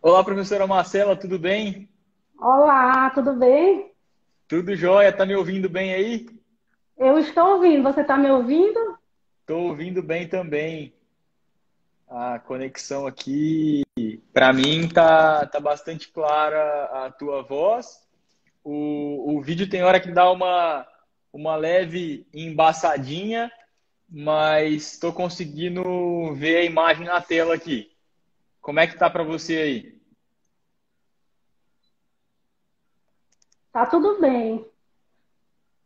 Olá, professora Marcela, tudo bem? Olá, tudo bem? Tudo jóia? Tá me ouvindo bem aí? Eu estou ouvindo. Você está me ouvindo? Tô ouvindo bem também. A conexão aqui, para mim, tá bastante clara a tua voz. O vídeo tem hora que dá uma leve embaçadinha, mas estou conseguindo ver a imagem na tela aqui. Como é que tá para você aí? Tá tudo bem.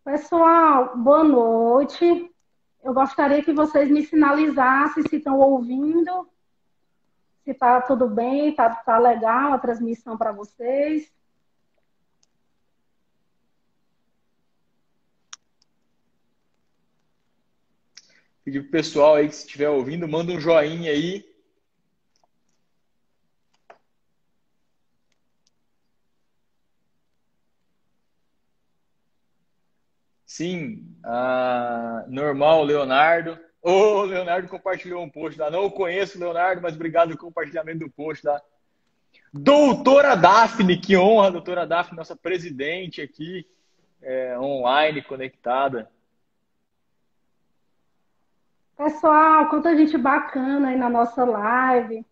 Pessoal, boa noite. Eu gostaria que vocês me sinalizassem se estão ouvindo, se está tudo bem, tá legal a transmissão para vocês. Pedir pro pessoal aí que se estiver ouvindo, manda um joinha aí. Sim, normal, Leonardo. O Leonardo compartilhou um post lá. Não o conheço, Leonardo, mas obrigado pelo compartilhamento do post lá. Doutora Daphne, que honra, doutora Daphne, nossa presidente aqui, online, conectada. Pessoal, quanta gente bacana aí na nossa live.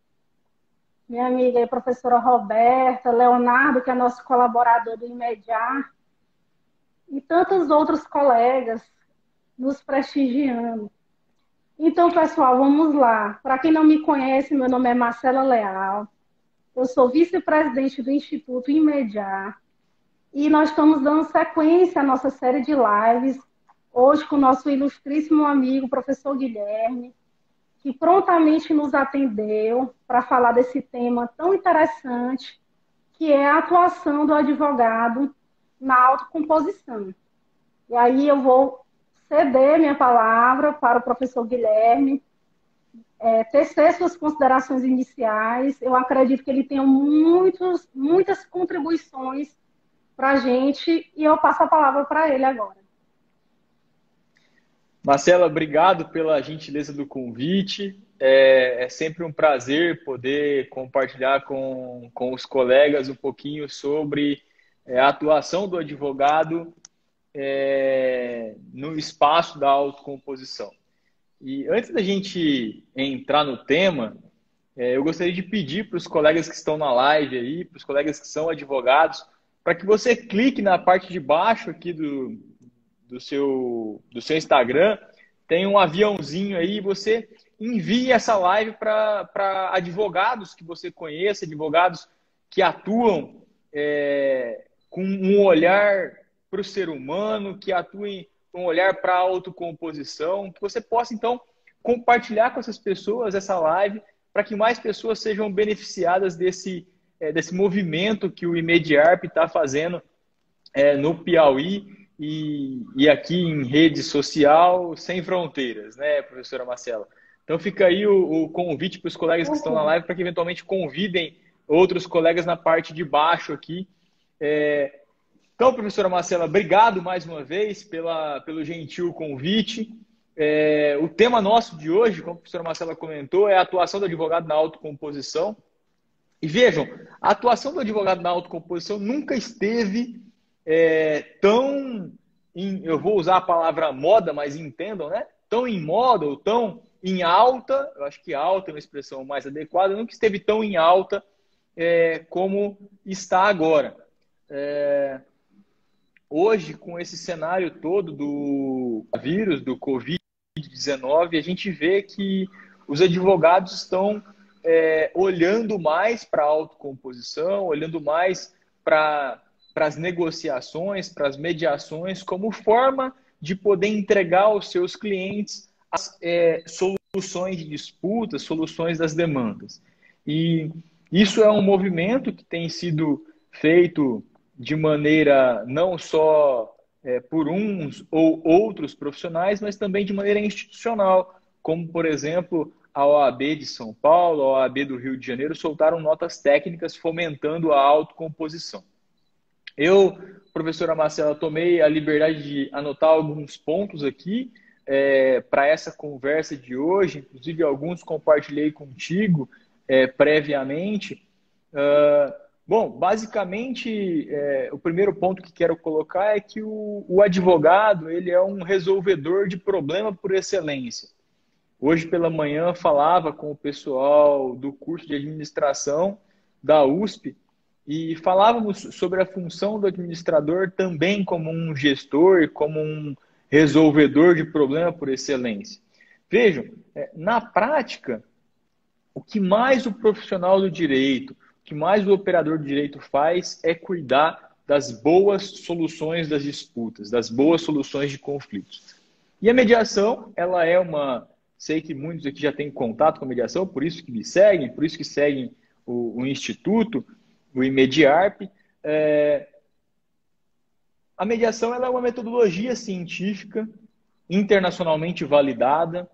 Minha amiga aí, professora Roberta, Leonardo, que é nosso colaborador do Imediar, e tantos outros colegas nos prestigiando. Então, pessoal, vamos lá. Para quem não me conhece, meu nome é Marcela Leal. Eu sou vice-presidente do Instituto Imediar. E nós estamos dando sequência à nossa série de lives, hoje com o nosso ilustríssimo amigo, professor Guilherme, que prontamente nos atendeu para falar desse tema tão interessante, que é a atuação do advogado na autocomposição. E aí eu vou ceder minha palavra para o professor Guilherme, tecer suas considerações iniciais. Eu acredito que ele tem muitas contribuições para a gente e eu passo a palavra para ele agora. Marcela, obrigado pela gentileza do convite. É sempre um prazer poder compartilhar com os colegas um pouquinho sobre a atuação do advogado no espaço da autocomposição. E antes da gente entrar no tema, eu gostaria de pedir para os colegas que estão na live aí, para os colegas que são advogados, para que você clique na parte de baixo aqui do seu Instagram, tem um aviãozinho aí, e você envie essa live para advogados que você conheça, advogados que atuam com um olhar para o ser humano, que atuem com um olhar para a autocomposição, que você possa, então, compartilhar com essas pessoas essa live para que mais pessoas sejam beneficiadas desse movimento que o Imediarp está fazendo no Piauí e aqui em rede social sem fronteiras, né, professora Marcela? Então fica aí o convite para os colegas que estão na Perfeito. live para que eventualmente convidem outros colegas na parte de baixo aqui. Então, professora Marcela, obrigado mais uma vez pelo gentil convite. O tema nosso de hoje, como a professora Marcela comentou, é a atuação do advogado na autocomposição. E vejam, a atuação do advogado na autocomposição nunca esteve eu vou usar a palavra moda, mas entendam, né? Tão em moda ou tão em alta, eu acho que alta é uma expressão mais adequada, nunca esteve tão em alta como está agora. Hoje, com esse cenário todo do vírus, do Covid-19, a gente vê que os advogados estão olhando mais para a autocomposição, olhando mais para as negociações, para as mediações, como forma de poder entregar aos seus clientes as soluções de disputas, soluções das demandas. E isso é um movimento que tem sido feito de maneira não só por uns ou outros profissionais, mas também de maneira institucional, como, por exemplo, a OAB de São Paulo, a OAB do Rio de Janeiro soltaram notas técnicas fomentando a autocomposição. Eu, professora Marcela, tomei a liberdade de anotar alguns pontos aqui para essa conversa de hoje, inclusive alguns compartilhei contigo previamente, Bom, basicamente, o primeiro ponto que quero colocar é que o advogado ele é um resolvedor de problema por excelência. Hoje pela manhã falava com o pessoal do curso de administração da USP e falávamos sobre a função do administrador também como um gestor e como um resolvedor de problema por excelência. Vejam, na prática, o que mais o profissional do direito, o que mais o operador do direito faz é cuidar das boas soluções das disputas, das boas soluções de conflitos. E a mediação, ela é uma... Sei que muitos aqui já têm contato com a mediação, por isso que me seguem, por isso que seguem o Instituto, o IMEDIARP. A mediação ela é uma metodologia científica, internacionalmente validada,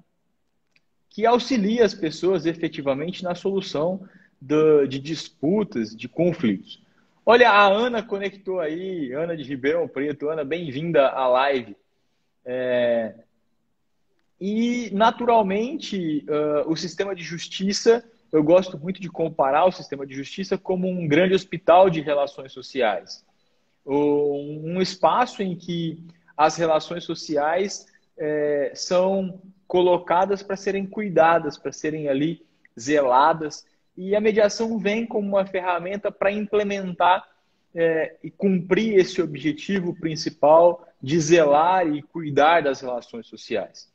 que auxilia as pessoas efetivamente na solução de disputas, de conflitos. Olha, a Ana conectou aí, Ana de Ribeirão Preto. Ana, bem-vinda à live. E, naturalmente, o sistema de justiça, eu gosto muito de comparar o sistema de justiça como um grande hospital de relações sociais. Um espaço em que as relações sociais são colocadas para serem cuidadas, para serem ali zeladas. E a mediação vem como uma ferramenta para implementar e cumprir esse objetivo principal de zelar e cuidar das relações sociais.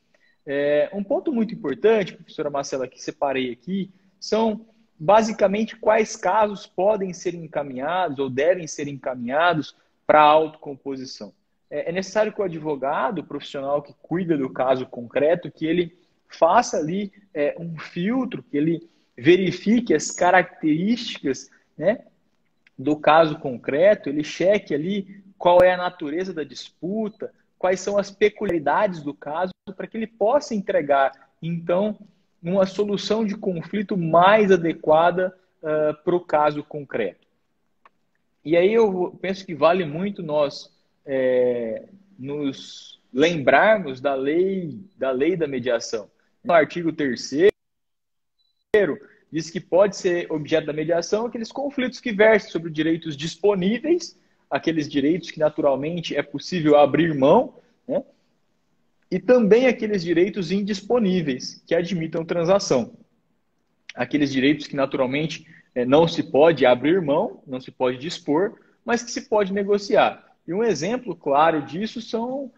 Um ponto muito importante, professora Marcela, que separei aqui, são basicamente quais casos podem ser encaminhados ou devem ser encaminhados para a autocomposição. É necessário que o advogado, o profissional que cuida do caso concreto, que ele faça ali um filtro, que ele verifique as características, né, do caso concreto, ele cheque ali qual é a natureza da disputa, quais são as peculiaridades do caso, para que ele possa entregar, então, uma solução de conflito mais adequada para o caso concreto. E aí eu penso que vale muito nós nos lembrarmos da lei da mediação. No artigo 3º, diz que pode ser objeto da mediação aqueles conflitos que versem sobre direitos disponíveis, aqueles direitos que naturalmente é possível abrir mão, né? E também aqueles direitos indisponíveis, que admitam transação. Aqueles direitos que naturalmente não se pode abrir mão, não se pode dispor, mas que se pode negociar. E um exemplo claro disso são,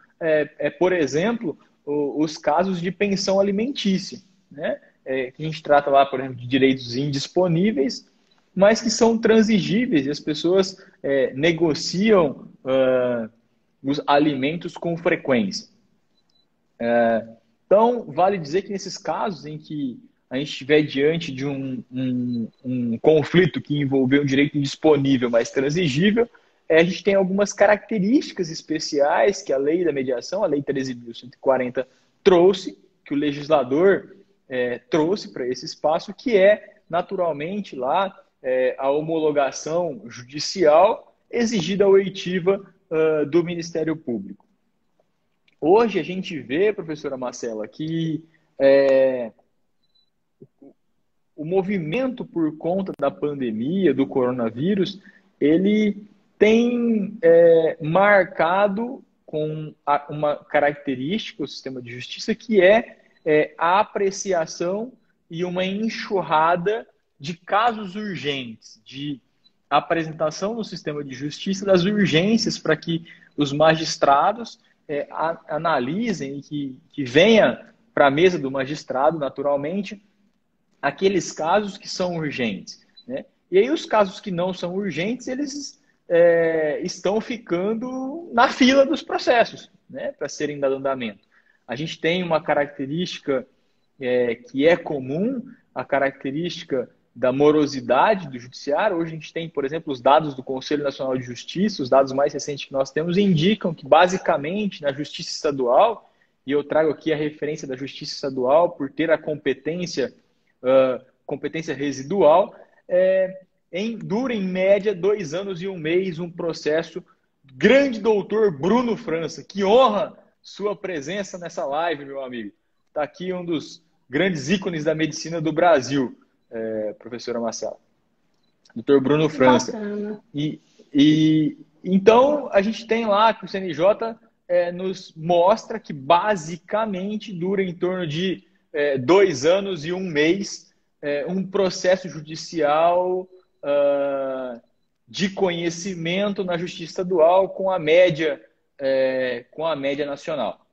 por exemplo, os casos de pensão alimentícia, né? Que a gente trata lá, por exemplo, de direitos indisponíveis, mas que são transigíveis e as pessoas negociam os alimentos com frequência. Então, vale dizer que nesses casos em que a gente estiver diante de um conflito que envolveu um direito indisponível, mas transigível, a gente tem algumas características especiais que a lei da mediação, a lei 13.140, trouxe, que o legislador trouxe para esse espaço, que é, naturalmente, lá a homologação judicial exigida a oitiva do Ministério Público. Hoje a gente vê, professora Marcela, que o movimento por conta da pandemia, do coronavírus, ele tem marcado com uma característica o sistema de justiça, que é a apreciação e uma enxurrada de casos urgentes, de apresentação no sistema de justiça das urgências para que os magistrados analisem e que venha para a mesa do magistrado, naturalmente, aqueles casos que são urgentes, né? E aí os casos que não são urgentes, eles estão ficando na fila dos processos, né, para serem dado andamento. A gente tem uma característica que é comum, a característica da morosidade do judiciário. Hoje a gente tem, por exemplo, os dados do Conselho Nacional de Justiça, os dados mais recentes que nós temos, indicam que, basicamente, na Justiça Estadual, e eu trago aqui a referência da Justiça Estadual por ter a competência residual, dura em média 2 anos e 1 mês um processo. Grande doutor Bruno França, que honra sua presença nessa live, meu amigo. Está aqui um dos grandes ícones da medicina do Brasil, professora Marcela. Dr. Bruno Que França. bacana. Então, a gente tem lá que o CNJ nos mostra que basicamente dura em torno de 2 anos e um mês um processo judicial de conhecimento na Justiça Estadual com a média nacional.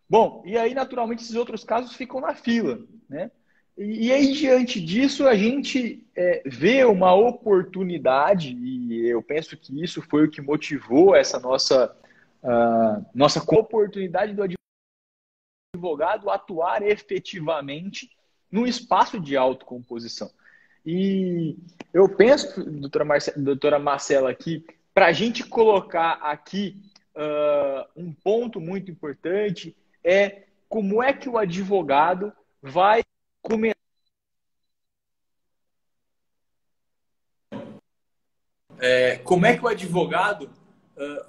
Bom, e aí naturalmente esses outros casos ficam na fila, né? E aí, diante disso, a gente vê uma oportunidade, e eu penso que isso foi o que motivou essa nossa oportunidade do advogado atuar efetivamente num espaço de autocomposição. E eu penso, doutora Marcela, aqui, para a gente colocar aqui um ponto muito importante é como é que o advogado vai começar. Como é que o advogado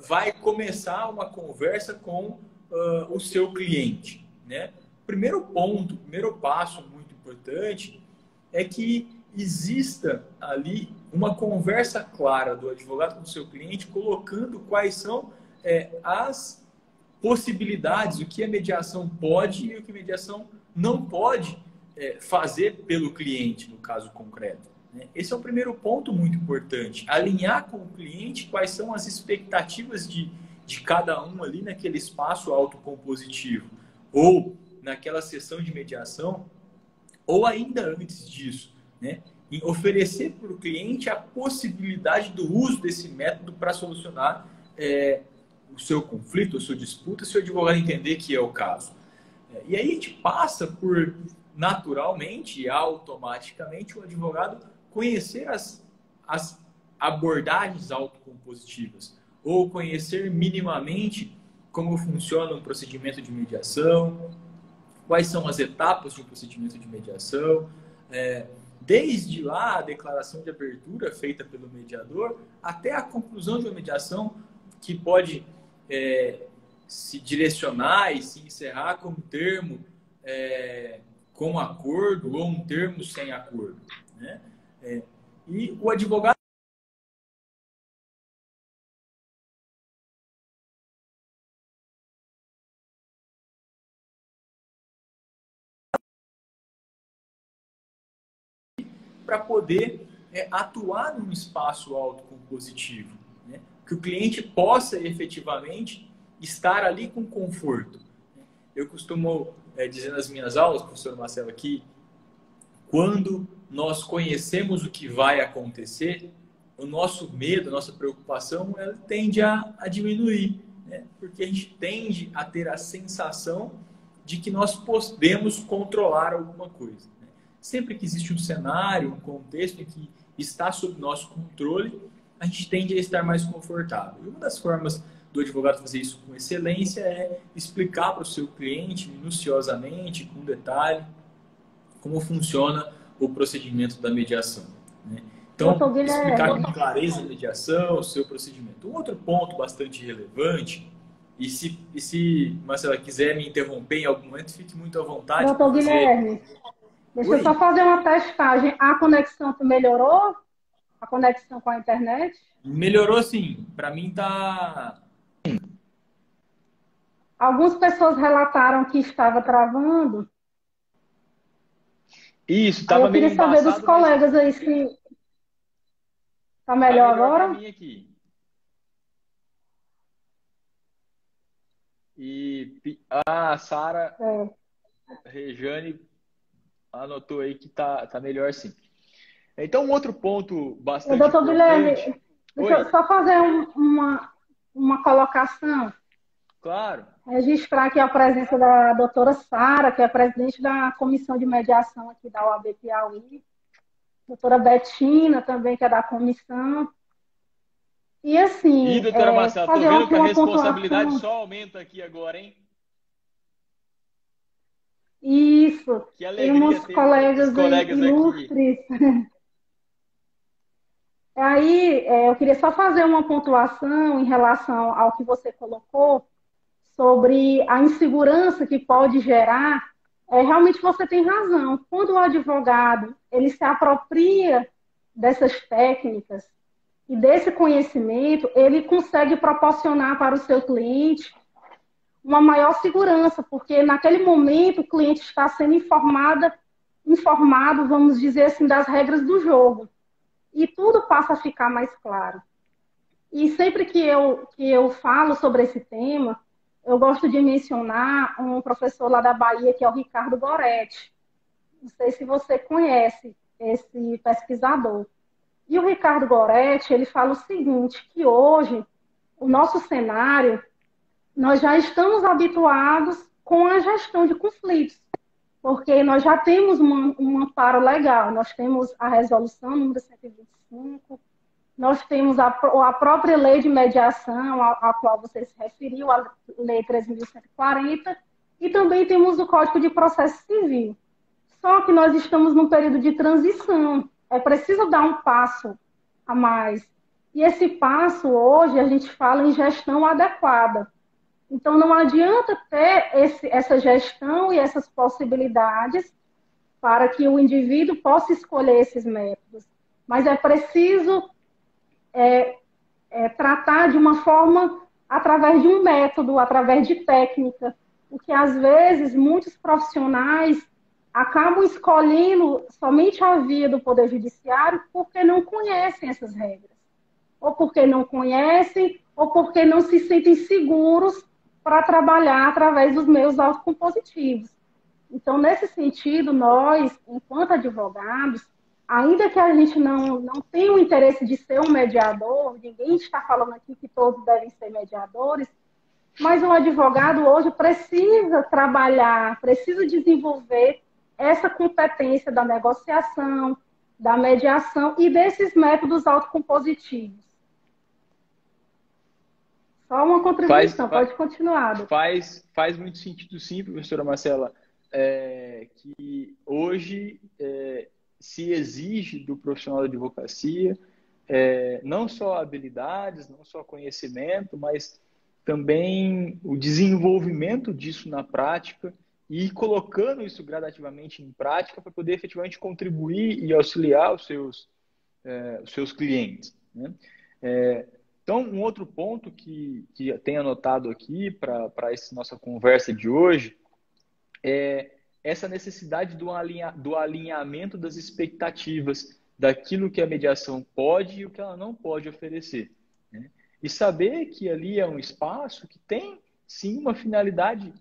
vai começar uma conversa com o seu cliente, né? Primeiro ponto, primeiro passo muito importante é que exista ali uma conversa clara do advogado com o seu cliente, colocando quais são as possibilidades, o que a mediação pode e o que a mediação não pode fazer pelo cliente, no caso concreto. Esse é o primeiro ponto muito importante. Alinhar com o cliente quais são as expectativas de cada um ali naquele espaço autocompositivo, ou naquela sessão de mediação, ou ainda antes disso, né? Em oferecer para o cliente a possibilidade do uso desse método para solucionar o seu conflito, a sua disputa, se o advogado entender que é o caso. E aí a gente passa por, naturalmente e automaticamente, o advogado conhecer as abordagens autocompositivas, ou conhecer minimamente como funciona um procedimento de mediação, quais são as etapas de um procedimento de mediação, desde lá a declaração de abertura feita pelo mediador até a conclusão de uma mediação que pode se direcionar e se encerrar com um termo com acordo ou um termo sem acordo, né? E o advogado para poder atuar num espaço autocompositivo, né? Que o cliente possa efetivamente estar ali com conforto. Eu costumo dizer nas minhas aulas, professor Marcelo, que quando nós conhecemos o que vai acontecer, o nosso medo, a nossa preocupação, ela tende a diminuir, né? Porque a gente tende a ter a sensação de que nós podemos controlar alguma coisa. Né? Sempre que existe um cenário, um contexto em que está sob nosso controle, a gente tende a estar mais confortável. E uma das formas do advogado fazer isso com excelência é explicar para o seu cliente, minuciosamente, com detalhe, como funciona o procedimento da mediação, né? Então, explicar com clareza a mediação, o seu procedimento. Um outro ponto bastante relevante, e se Marcela quiser me interromper em algum momento, fique muito à vontade. Doutor Guilherme, deixa eu só fazer uma testagem. A conexão melhorou? A conexão com a internet? Melhorou sim. Para mim tá... Algumas pessoas relataram que estava travando. Isso, estava meio embaçado. Eu queria saber dos colegas aí se... Tá melhor agora? Pra mim aqui. E a Sara Rejane anotou aí que tá melhor sim. Então, um outro ponto bastante Doutor importante... Guilherme, deixa eu só fazer uma colocação. Claro. Registrar aqui a presença da doutora Sara, que é presidente da comissão de mediação aqui da OAB Piauí. Doutora Betina também, que é da comissão. E assim... E, doutora Marcela, tô vendo que a responsabilidade só aumenta aqui agora, hein? Isso. Que alegria tem uns ter colegas ilustres. Aqui. Aí, eu queria só fazer uma pontuação em relação ao que você colocou sobre a insegurança que pode gerar realmente você tem razão. Quando o advogado ele se apropria dessas técnicas e desse conhecimento, ele consegue proporcionar para o seu cliente uma maior segurança, porque naquele momento o cliente está sendo informado, vamos dizer assim, das regras do jogo. E tudo passa a ficar mais claro. E sempre que eu falo sobre esse tema, eu gosto de mencionar um professor lá da Bahia, que é o Ricardo Goretti. Não sei se você conhece esse pesquisador. E o Ricardo Goretti, ele fala o seguinte, que hoje, o nosso cenário, nós já estamos habituados com a gestão de conflitos, porque nós já temos um amparo legal, nós temos a resolução número 125, nós temos a própria lei de mediação, a qual você se referiu, a lei 3.140, e também temos o Código de Processo Civil. Só que nós estamos num período de transição, é preciso dar um passo a mais. E esse passo, hoje, a gente fala em gestão adequada. Então, não adianta ter essa gestão e essas possibilidades para que o indivíduo possa escolher esses métodos. Mas é preciso tratar de uma forma através de um método, através de técnica, porque às vezes muitos profissionais acabam escolhendo somente a via do Poder Judiciário porque não conhecem essas regras, ou porque não conhecem, ou porque não se sentem seguros para trabalhar através dos meios autocompositivos. Então, nesse sentido, nós, enquanto advogados, ainda que a gente não tenha o interesse de ser um mediador, ninguém está falando aqui que todos devem ser mediadores, mas o advogado hoje precisa trabalhar, precisa desenvolver essa competência da negociação, da mediação e desses métodos autocompositivos. Só uma contribuição, pode continuar. Faz muito sentido sim, professora Marcela, que hoje se exige do profissional da advocacia não só habilidades, não só conhecimento, mas também o desenvolvimento disso na prática e ir colocando isso gradativamente em prática para poder efetivamente contribuir e auxiliar os seus clientes, né? Então, um outro ponto que tenho anotado aqui para essa nossa conversa de hoje é essa necessidade do alinhamento das expectativas daquilo que a mediação pode e o que ela não pode oferecer, né? E saber que ali é um espaço que tem, sim, uma finalidade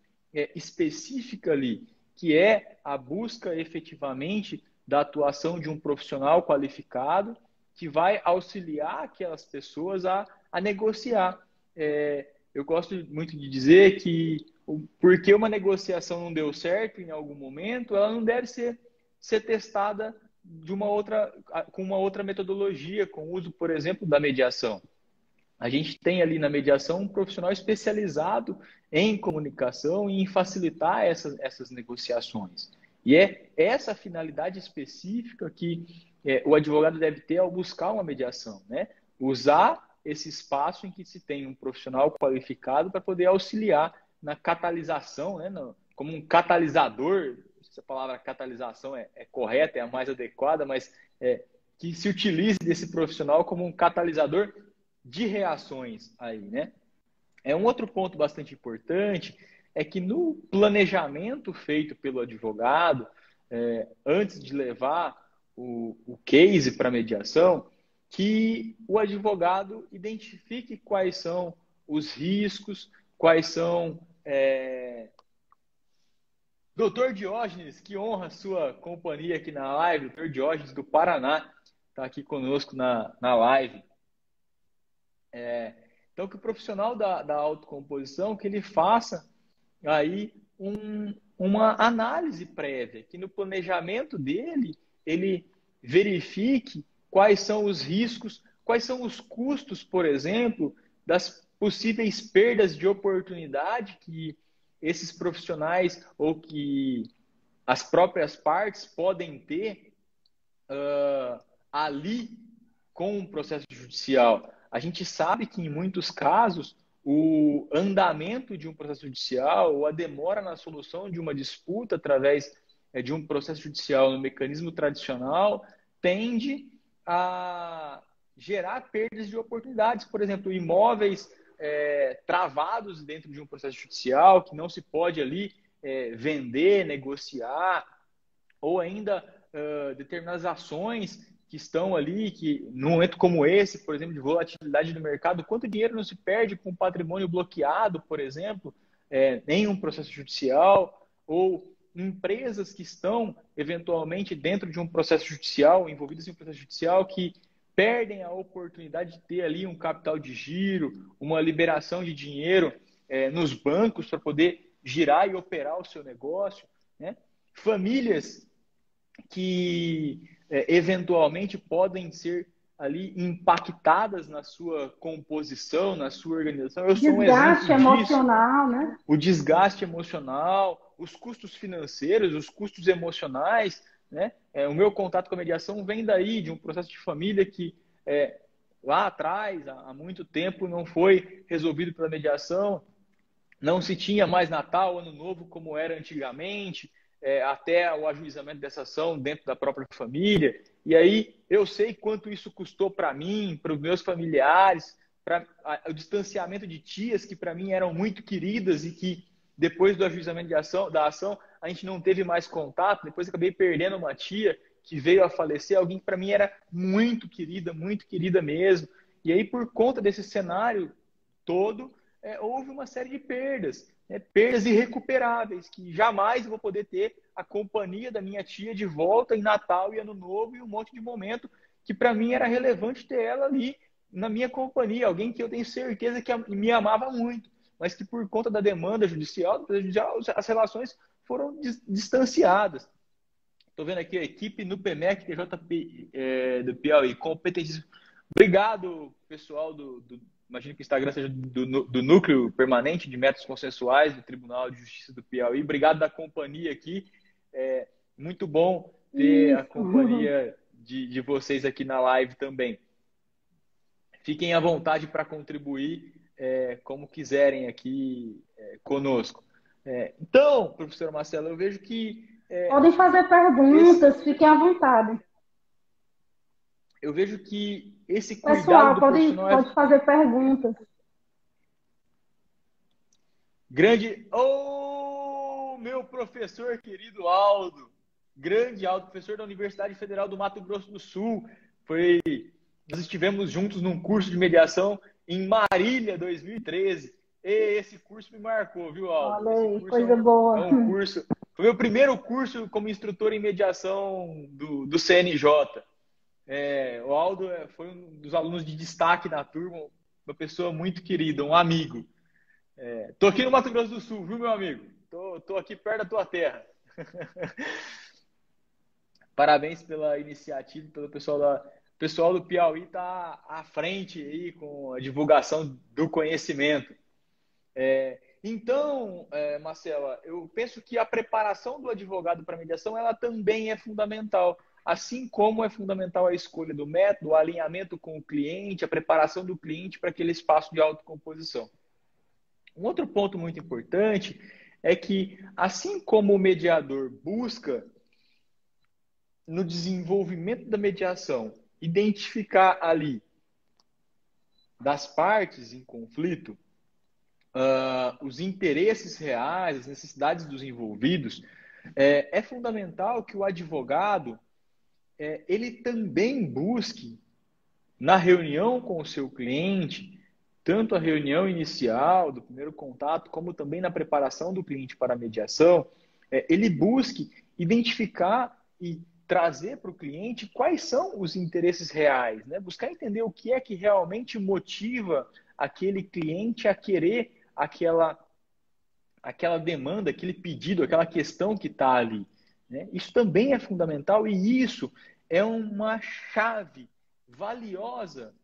específica ali, que é a busca efetivamente da atuação de um profissional qualificado que vai auxiliar aquelas pessoas a negociar. Eu gosto muito de dizer que porque uma negociação não deu certo em algum momento, ela não deve ser testada com uma outra metodologia, com o uso, por exemplo, da mediação. A gente tem ali na mediação um profissional especializado em comunicação e em facilitar essas negociações. E é essa finalidade específica que o advogado deve ter ao buscar uma mediação, né? Usar esse espaço em que se tem um profissional qualificado para poder auxiliar na catalisação, né? Como um catalisador, se a palavra catalisação é correta, é a mais adequada, mas que se utilize desse profissional como um catalisador de reações aí, né? Um outro ponto bastante importante é que no planejamento feito pelo advogado, antes de levar o case para mediação, que o advogado identifique quais são os riscos, quais são... Doutor Diógenes, que honra a sua companhia aqui na live, doutor Diógenes do Paraná, está aqui conosco na live. Então, que o profissional da autocomposição, que ele faça aí uma análise prévia, que no planejamento dele, ele verifique quais são os riscos, quais são os custos, por exemplo, das possíveis perdas de oportunidade que esses profissionais ou que as próprias partes podem ter ali com o processo judicial. A gente sabe que, em muitos casos, o andamento de um processo judicial ou a demora na solução de uma disputa através de um processo judicial no mecanismo tradicional tende a gerar perdas de oportunidades. Por exemplo, imóveis travados dentro de um processo judicial que não se pode ali vender, negociar, ou ainda determinadas ações que estão ali, que num momento como esse, por exemplo, de volatilidade do mercado, quanto dinheiro não se perde com patrimônio bloqueado, por exemplo, em um processo judicial, ou empresas que estão eventualmente dentro de um processo judicial, envolvidas em um processo judicial, que perdem a oportunidade de ter ali um capital de giro, uma liberação de dinheiro nos bancos para poder girar e operar o seu negócio, né? Famílias que eventualmente podem ser ali impactadas na sua composição, na sua organização. Eu sou um exemplo Desgaste disso. emocional, né? O desgaste emocional, os custos financeiros, os custos emocionais, né? O meu contato com a mediação vem daí, de um processo de família que lá atrás, há muito tempo, não foi resolvido pela mediação, não se tinha mais Natal, Ano Novo como era antigamente, até o ajuizamento dessa ação dentro da própria família. E aí eu sei quanto isso custou para mim, para os meus familiares, para o distanciamento de tias que para mim eram muito queridas e que depois do ajuizamento da ação a gente não teve mais contato. Depois acabei perdendo uma tia que veio a falecer, alguém que para mim era muito querida mesmo. E aí, por conta desse cenário todo, houve uma série de perdas, perdas irrecuperáveis, que jamais eu vou poder ter a companhia da minha tia de volta em Natal e Ano Novo e um monte de momento que para mim era relevante ter ela ali na minha companhia, alguém que eu tenho certeza que me amava muito, mas que por conta da demanda judicial, as relações foram distanciadas. Estou vendo aqui a equipe no PMEC, TJP do Piauí, competentíssimo. Obrigado, pessoal imagino que o Instagram seja do Núcleo Permanente de Métodos Consensuais do Tribunal de Justiça do Piauí. Obrigado da companhia aqui. Muito bom ter a companhia de vocês aqui na live também. Fiquem à vontade para contribuir como quiserem aqui conosco. Então, professor Marcelo, eu vejo que... Podem fazer perguntas, fiquem à vontade. Eu vejo que esse cuidado Pessoal, do profissional pode fazer perguntas. Grande... meu professor querido Aldo. Grande Aldo, professor da Universidade Federal do Mato Grosso do Sul. Nós estivemos juntos num curso de mediação em Marília, 2013. E esse curso me marcou, viu, Aldo? Olha aí, Esse curso coisa boa. é um curso... Foi meu primeiro curso como instrutor em mediação do CNJ. O Aldo foi um dos alunos de destaque da turma, uma pessoa muito querida, um amigo. Tô aqui no Mato Grosso do Sul, viu, meu amigo? Tô aqui perto da tua terra. Parabéns pela iniciativa, pelo pessoal do Piauí tá à frente aí com a divulgação do conhecimento. Então, Marcela, eu penso que a preparação do advogado para a mediação ela também é fundamental. Assim como é fundamental a escolha do método, o alinhamento com o cliente, a preparação do cliente para aquele espaço de autocomposição. Um outro ponto muito importante é que, assim como o mediador busca, no desenvolvimento da mediação, identificar ali das partes em conflito os interesses reais, as necessidades dos envolvidos, é fundamental que o advogado ele também busque, na reunião com o seu cliente, tanto a reunião inicial, do primeiro contato, como também na preparação do cliente para a mediação, ele busque identificar e trazer para o cliente quais são os interesses reais, né? Buscar entender o que é que realmente motiva aquele cliente a querer aquela demanda, aquele pedido, aquela questão que está ali, né? Isso também é fundamental e isso é uma chave valiosa,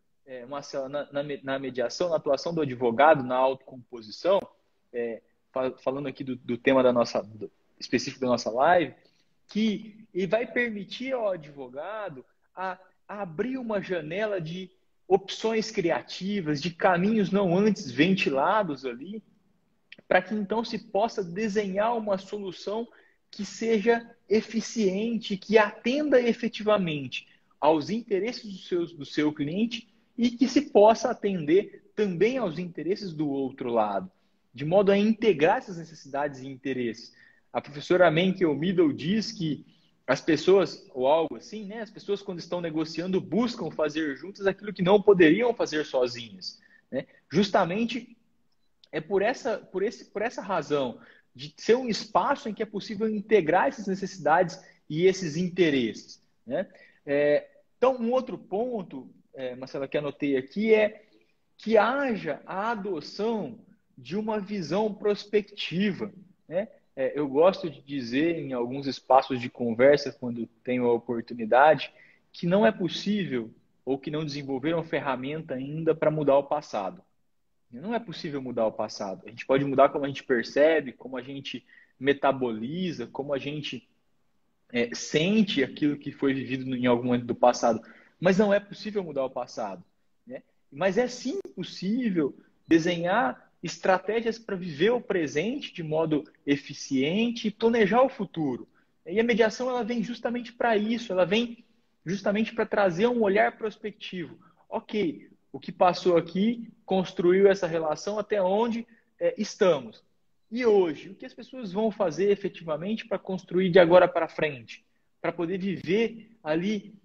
Marcelo, na mediação, na atuação do advogado, na autocomposição, falando aqui do tema específico da nossa live, que vai permitir ao advogado a abrir uma janela de opções criativas, de caminhos não antes ventilados ali, para que então se possa desenhar uma solução que seja eficiente, que atenda efetivamente aos interesses do seu cliente e que se possa atender também aos interesses do outro lado, de modo a integrar essas necessidades e interesses. A professora Menkel Middle diz que as pessoas, ou algo assim, né? As pessoas quando estão negociando buscam fazer juntas aquilo que não poderiam fazer sozinhas, né? Justamente é por essa razão de ser um espaço em que é possível integrar essas necessidades e esses interesses, né? Então, um outro ponto, Marcela, que anotei aqui é que haja a adoção de uma visão prospectiva, né? Eu gosto de dizer em alguns espaços de conversa, quando tenho a oportunidade, que não é possível ou que não desenvolveram ferramenta ainda para mudar o passado. Não é possível mudar o passado. A gente pode mudar como a gente percebe, como a gente metaboliza, como a gente sente aquilo que foi vivido em algum momento do passado. Mas não é possível mudar o passado, né? Mas é sim possível desenhar estratégias para viver o presente de modo eficiente e planejar o futuro. E a mediação ela vem justamente para isso, ela vem justamente para trazer um olhar prospectivo. Ok, o que passou aqui construiu essa relação até onde estamos. E hoje, o que as pessoas vão fazer efetivamente para construir de agora para frente? Para poder viver ali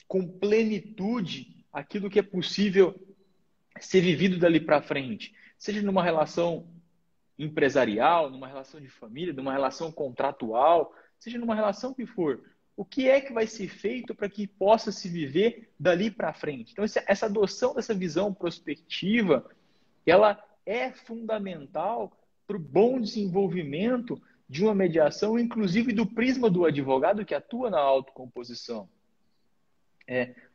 com plenitude aquilo que é possível ser vivido dali para frente. Seja numa relação empresarial, numa relação de família, numa relação contratual, seja numa relação que for. O que é que vai ser feito para que possa se viver dali para frente? Então, essa adoção dessa visão prospectiva, ela é fundamental para o bom desenvolvimento de uma mediação, inclusive do prisma do advogado que atua na autocomposição.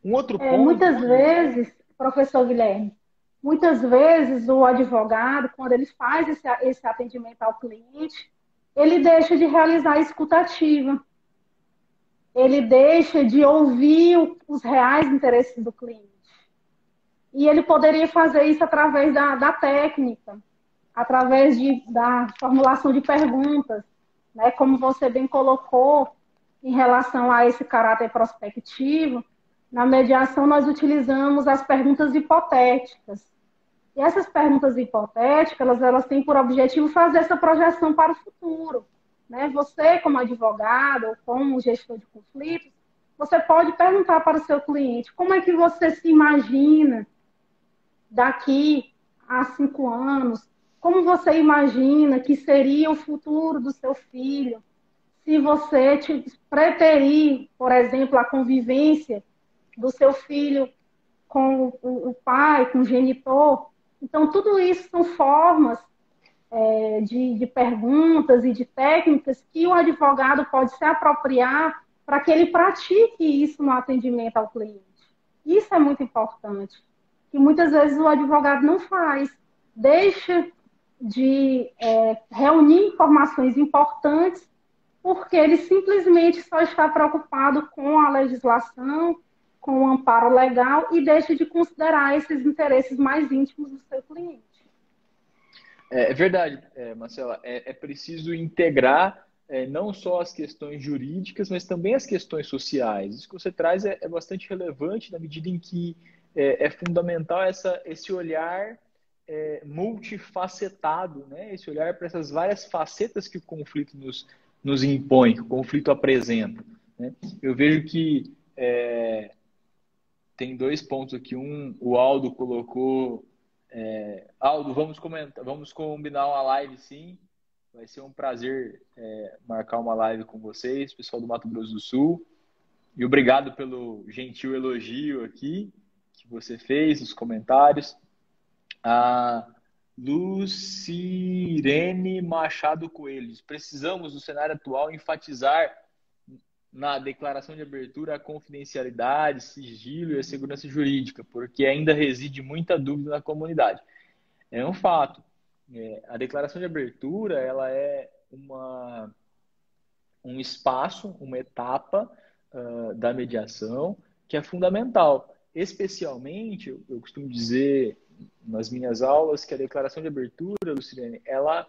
Um outro ponto Muitas que... vezes, professor Guilherme, muitas vezes o advogado, quando ele faz esse atendimento ao cliente, ele deixa de realizar a escutativa, ele deixa de ouvir os reais interesses do cliente. E ele poderia fazer isso através da técnica, através da formulação de perguntas, né? Como você bem colocou em relação a esse caráter prospectivo, na mediação nós utilizamos as perguntas hipotéticas. E essas perguntas hipotéticas, elas têm por objetivo fazer essa projeção para o futuro, né? Você, como advogado ou como gestor de conflitos, você pode perguntar para o seu cliente como é que você se imagina daqui a 5 anos, como você imagina que seria o futuro do seu filho, se você preferir, por exemplo, a convivência do seu filho com o pai, com o genitor. Então, tudo isso são formas de perguntas e de técnicas que o advogado pode se apropriar para que ele pratique isso no atendimento ao cliente. Isso é muito importante, que muitas vezes o advogado não faz, deixa de reunir informações importantes porque ele simplesmente só está preocupado com a legislação, com o amparo legal e deixa de considerar esses interesses mais íntimos do seu cliente. É verdade, Marcela. É preciso integrar não só as questões jurídicas, mas também as questões sociais. Isso que você traz é bastante relevante na medida em que é fundamental esse olhar multifacetado, né? Esse olhar para essas várias facetas que o conflito nos impõe, que o conflito apresenta, né? Eu vejo que tem 2 pontos aqui. O Aldo colocou. Aldo, vamos combinar uma live, sim. Vai ser um prazer marcar uma live com vocês, pessoal do Mato Grosso do Sul. E obrigado pelo gentil elogio aqui que você fez, os comentários. A Lucirene Machado Coelho: precisamos, no cenário atual, enfatizar na declaração de abertura a confidencialidade, sigilo e a segurança jurídica, porque ainda reside muita dúvida na comunidade. É um fato. A declaração de abertura ela é um espaço, uma etapa da mediação que é fundamental. especialmente, eu costumo dizer nas minhas aulas que a declaração de abertura, Lucilene, ela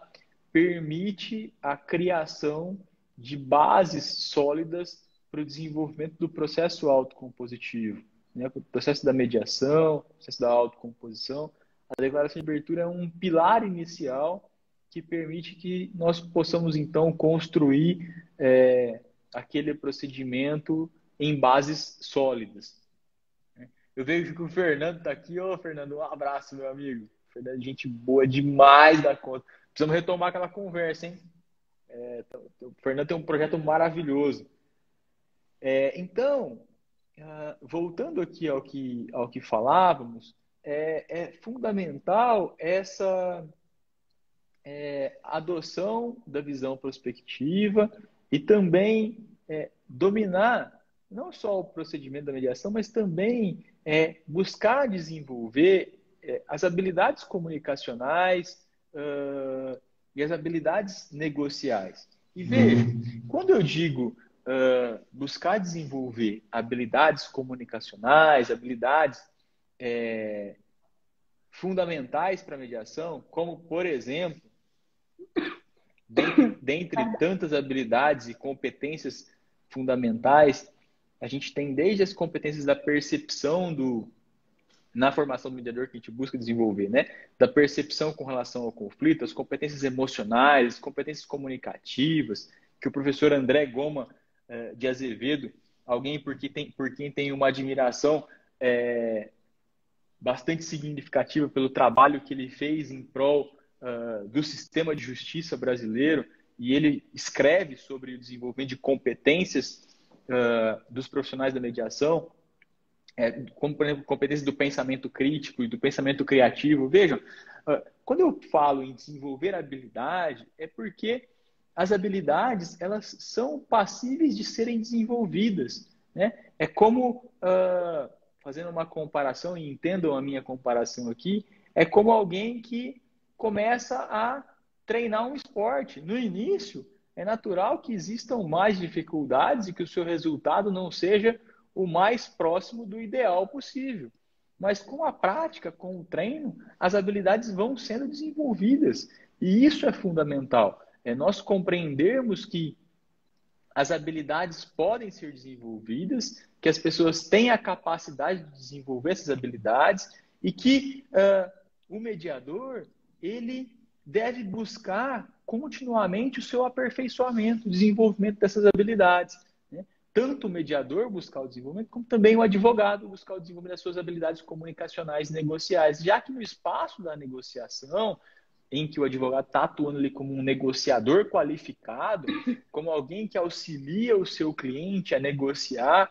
permite a criação de bases sólidas para o desenvolvimento do processo autocompositivo, né? O processo da mediação, o processo da autocomposição. A declaração de abertura é um pilar inicial que permite que nós possamos, então, construir aquele procedimento em bases sólidas. Eu vejo que o Fernando está aqui. Ô, Fernando, um abraço, meu amigo. Fernando, gente boa demais da conta. Precisamos retomar aquela conversa, hein? O Fernando tem um projeto maravilhoso. Então, voltando aqui ao que falávamos, é fundamental essa adoção da visão prospectiva e também dominar não só o procedimento da mediação, mas também buscar desenvolver as habilidades comunicacionais e as habilidades negociais. E veja, quando eu digo buscar desenvolver habilidades comunicacionais, habilidades fundamentais para a mediação, como, por exemplo, dentre tantas habilidades e competências fundamentais, a gente tem desde as competências da percepção na formação do mediador que a gente busca desenvolver, né? Da percepção com relação ao conflito, as competências emocionais, as competências comunicativas, que o professor André Goma de Azevedo, alguém por quem tem uma admiração bastante significativa pelo trabalho que ele fez em prol do sistema de justiça brasileiro, e ele escreve sobre o desenvolvimento de competências dos profissionais da mediação, como, por exemplo, competências do pensamento crítico e do pensamento criativo. Vejam, quando eu falo em desenvolver habilidade, é porque as habilidades, elas são passíveis de serem desenvolvidas, né? É como, fazendo uma comparação, e entendam a minha comparação aqui, é como alguém que começa a treinar um esporte. No início, é natural que existam mais dificuldades e que o seu resultado não seja o mais próximo do ideal possível. Mas com a prática, com o treino, as habilidades vão sendo desenvolvidas. E isso é fundamental. Nós compreendermos que as habilidades podem ser desenvolvidas, que as pessoas têm a capacidade de desenvolver essas habilidades e que o mediador, ele deve buscar continuamente o seu aperfeiçoamento, o desenvolvimento dessas habilidades. Né? Tanto o mediador buscar o desenvolvimento, como também o advogado buscar o desenvolvimento das suas habilidades comunicacionais e negociais, já que no espaço da negociação, em que o advogado está atuando ali como um negociador qualificado, como alguém que auxilia o seu cliente a negociar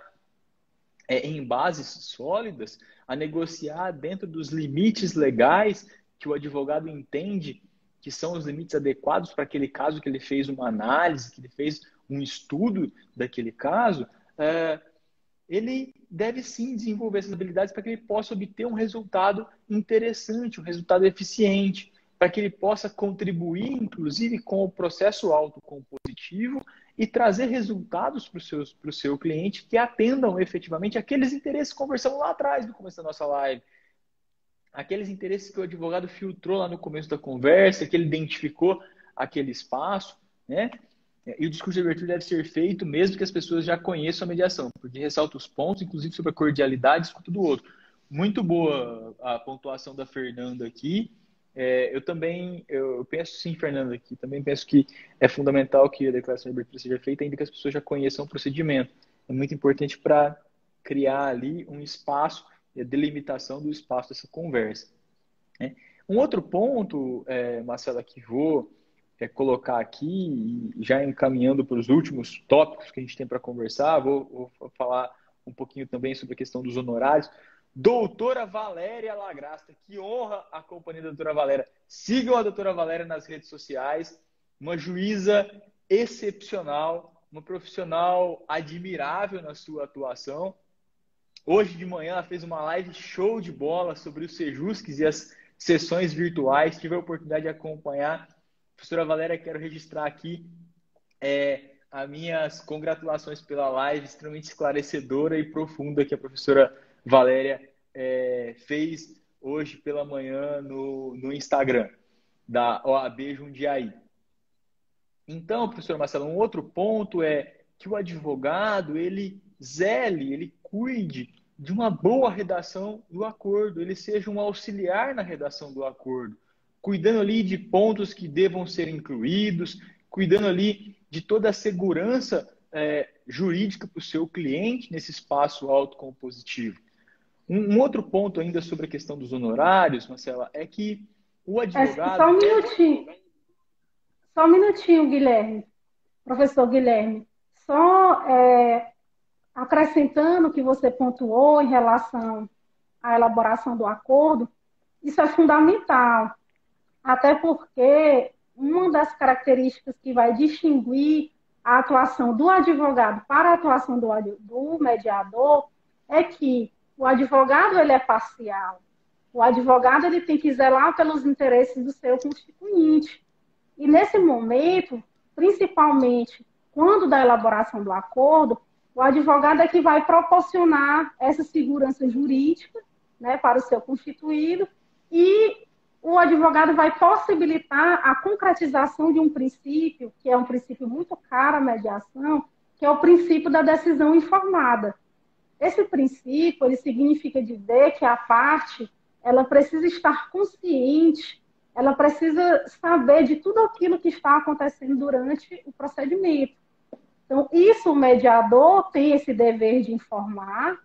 em bases sólidas, a negociar dentro dos limites legais que o advogado entende que são os limites adequados para aquele caso que ele fez uma análise, que ele fez um estudo daquele caso, ele deve sim desenvolver essas habilidades para que ele possa obter um resultado interessante, um resultado eficiente, para que ele possa contribuir, inclusive, com o processo autocompositivo e trazer resultados para o seu cliente que atendam efetivamente aqueles interesses que conversamos lá atrás, no começo da nossa live. Aqueles interesses que o advogado filtrou lá no começo da conversa, que ele identificou aquele espaço, né? E o discurso de abertura deve ser feito mesmo que as pessoas já conheçam a mediação, porque ressalta os pontos, inclusive sobre a cordialidade, escuta do outro. Muito boa a pontuação da Fernanda aqui. Eu penso sim, Fernanda, aqui também penso que é fundamental que a declaração de abertura seja feita, ainda que as pessoas já conheçam o procedimento. É muito importante para criar ali um espaço e a delimitação do espaço dessa conversa. Né? Um outro ponto, Marcela, que vou colocar aqui, já encaminhando para os últimos tópicos que a gente tem para conversar, vou falar um pouquinho também sobre a questão dos honorários. Doutora Valéria Lagrasta, que honra a companhia da doutora Valéria. Sigam a doutora Valéria nas redes sociais, uma juíza excepcional, uma profissional admirável na sua atuação. Hoje de manhã ela fez uma live show de bola sobre os Sejusques e as sessões virtuais. Tive a oportunidade de acompanhar. Professora Valéria, quero registrar aqui as minhas congratulações pela live extremamente esclarecedora e profunda que a professora Valéria fez hoje pela manhã no Instagram da OAB Jundiaí. Então, professor Marcelo, um outro ponto é que o advogado, ele zele, ele cuide de uma boa redação do acordo, ele seja um auxiliar na redação do acordo, cuidando ali de pontos que devam ser incluídos, cuidando ali de toda a segurança jurídica para o seu cliente nesse espaço autocompositivo. Um outro ponto ainda sobre a questão dos honorários, Marcela, é que o advogado... Só um minutinho, Guilherme, professor Guilherme. Só acrescentando o que você pontuou em relação à elaboração do acordo, isso é fundamental, até porque uma das características que vai distinguir a atuação do advogado para a atuação do mediador é que o advogado ele é parcial. O advogado ele tem que zelar pelos interesses do seu constituinte. E nesse momento, principalmente quando da elaboração do acordo, o advogado é que vai proporcionar essa segurança jurídica, né, para o seu constituído, e o advogado vai possibilitar a concretização de um princípio, que é um princípio muito caro à mediação, que é o princípio da decisão informada. Esse princípio, ele significa dizer que a parte, ela precisa estar consciente, ela precisa saber de tudo aquilo que está acontecendo durante o procedimento. Então, isso o mediador tem esse dever de informar,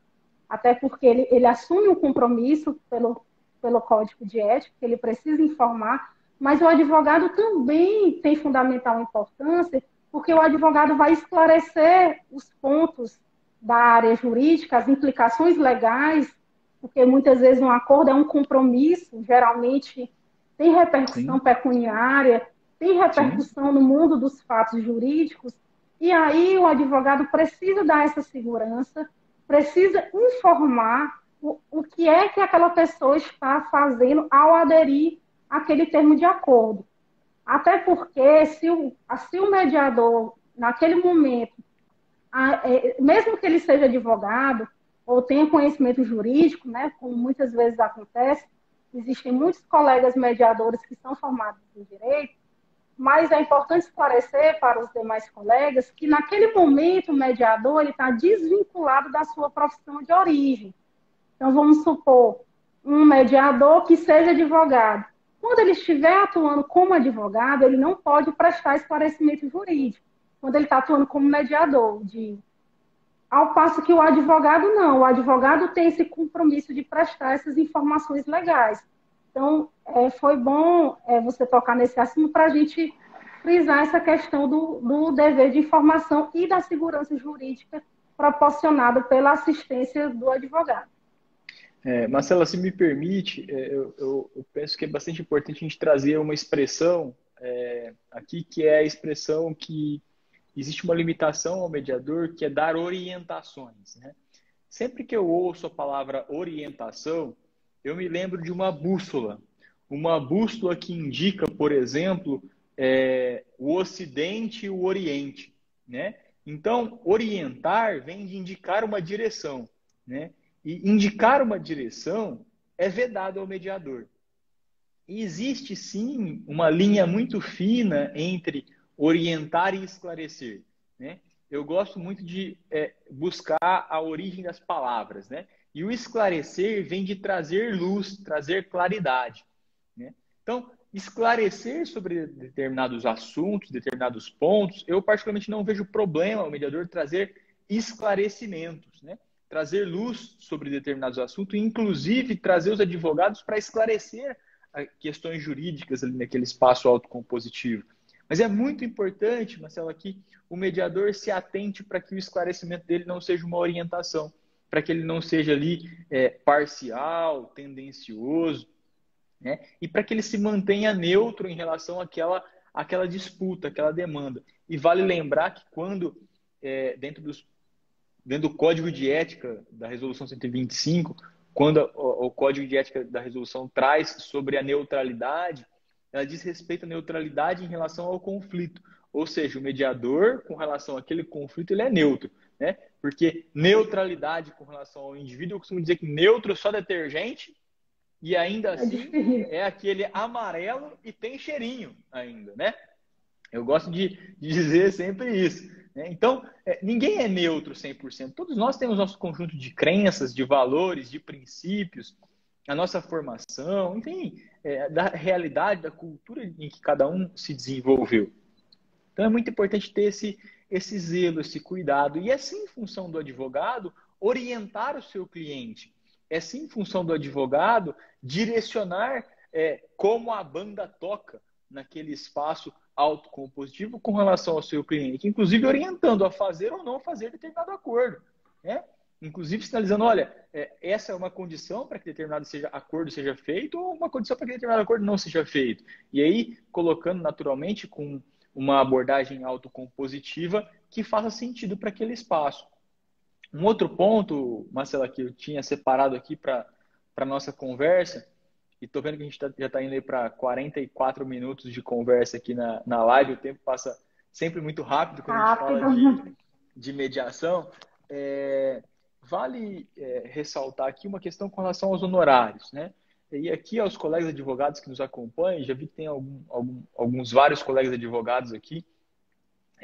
até porque ele assume um compromisso pelo Código de Ética, que ele precisa informar, mas o advogado também tem fundamental importância, porque o advogado vai esclarecer os pontos da área jurídica, as implicações legais, porque muitas vezes um acordo é um compromisso, geralmente tem repercussão pecuniária, tem repercussão no mundo dos fatos jurídicos, e aí o advogado precisa dar essa segurança, precisa informar o que é que aquela pessoa está fazendo ao aderir àquele termo de acordo. Até porque, se o mediador, naquele momento, mesmo que ele seja advogado ou tenha conhecimento jurídico, né, como muitas vezes acontece, existem muitos colegas mediadores que são formados em direito, mas é importante esclarecer para os demais colegas que naquele momento o mediador está desvinculado da sua profissão de origem. Então, vamos supor, um mediador que seja advogado. Quando ele estiver atuando como advogado, ele não pode prestar esclarecimento jurídico. Quando ele está atuando como mediador, ao passo que o advogado não. O advogado tem esse compromisso de prestar essas informações legais. Então, foi bom você tocar nesse assunto para a gente frisar essa questão do dever de informação e da segurança jurídica proporcionada pela assistência do advogado. Marcela, se me permite, eu penso que é bastante importante a gente trazer uma expressão aqui, que é a expressão que existe uma limitação ao mediador, que é dar orientações, né? Sempre que eu ouço a palavra orientação, eu me lembro de uma bússola que indica, por exemplo, o Ocidente e o Oriente, né? Então, orientar vem de indicar uma direção, né? E indicar uma direção é vedado ao mediador. E existe, sim, uma linha muito fina entre orientar e esclarecer, né? Eu gosto muito de buscar a origem das palavras, né? E o esclarecer vem de trazer luz, trazer claridade, né? Então, esclarecer sobre determinados assuntos, determinados pontos, eu particularmente não vejo problema o mediador trazer esclarecimentos, né? Trazer luz sobre determinados assuntos, inclusive trazer os advogados para esclarecer questões jurídicas ali naquele espaço autocompositivo. Mas é muito importante, Marcelo, que o mediador se atente para que o esclarecimento dele não seja uma orientação, para que ele não seja ali parcial, tendencioso, né? E para que ele se mantenha neutro em relação àquela disputa, àquela demanda. E vale lembrar que quando, dentro do Código de Ética da Resolução 125, quando o Código de Ética da Resolução traz sobre a neutralidade, ela diz respeito à neutralidade em relação ao conflito. Ou seja, o mediador, com relação àquele conflito, ele é neutro. né? Porque neutralidade com relação ao indivíduo, eu costumo dizer que neutro só detergente, e ainda É assim difícil. é aquele amarelo e tem cheirinho ainda, né? Eu gosto de dizer sempre isso, né? Então, ninguém é neutro 100%. Todos nós temos nosso conjunto de crenças, de valores, de princípios, a nossa formação, enfim, da realidade, da cultura em que cada um se desenvolveu. Então, é muito importante ter esse zelo, esse cuidado. E é sim função do advogado orientar o seu cliente. É sim função do advogado direcionar como a banda toca naquele espaço autocompositivo com relação ao seu cliente, inclusive orientando a fazer ou não fazer determinado acordo, né? Inclusive sinalizando, olha, essa é uma condição para que determinado acordo seja feito ou uma condição para que determinado acordo não seja feito. E aí, colocando naturalmente com uma abordagem autocompositiva que faça sentido para aquele espaço. Um outro ponto, Marcela, que eu tinha separado aqui para a nossa conversa, e estou vendo que a gente já está indo para 44 minutos de conversa aqui na live, o tempo passa sempre muito rápido quando a gente fala Rápido. de mediação. Vale ressaltar aqui uma questão com relação aos honorários, né? E aqui aos colegas advogados que nos acompanham, já vi que tem alguns vários colegas advogados aqui,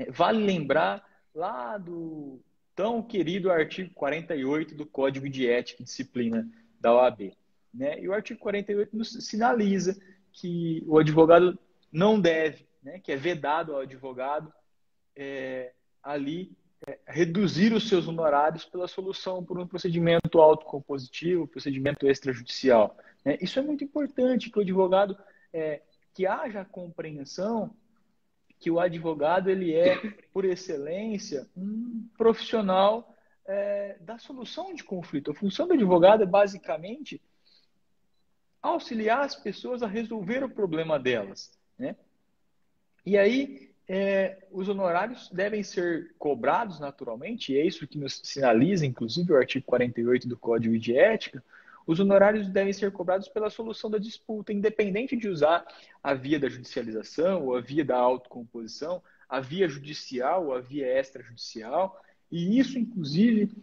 vale lembrar lá do tão querido artigo 48 do Código de Ética e Disciplina da OAB, né? E o artigo 48 nos sinaliza que o advogado não deve, né, que é vedado ao advogado ali reduzir os seus honorários pela solução por um procedimento autocompositivo, procedimento extrajudicial, né? Isso é muito importante, que o advogado, que haja a compreensão que o advogado ele é, por excelência, um profissional da solução de conflito. A função do advogado é basicamente auxiliar as pessoas a resolver o problema delas, né? E aí, os honorários devem ser cobrados naturalmente, e é isso que nos sinaliza, inclusive, o artigo 48 do Código de Ética. Os honorários devem ser cobrados pela solução da disputa, independente de usar a via da judicialização, ou a via da autocomposição, a via judicial ou a via extrajudicial. E isso, inclusive,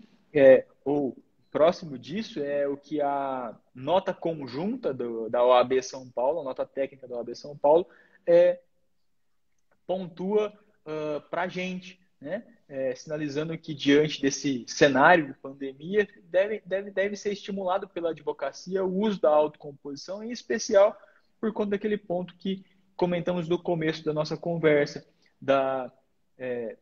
ou próximo disso, é o que a nota conjunta da OAB São Paulo, a nota técnica da OAB São Paulo, pontua para a gente, né? Sinalizando que diante desse cenário de pandemia deve ser estimulado pela advocacia o uso da autocomposição, em especial por conta daquele ponto que comentamos no começo da nossa conversa, da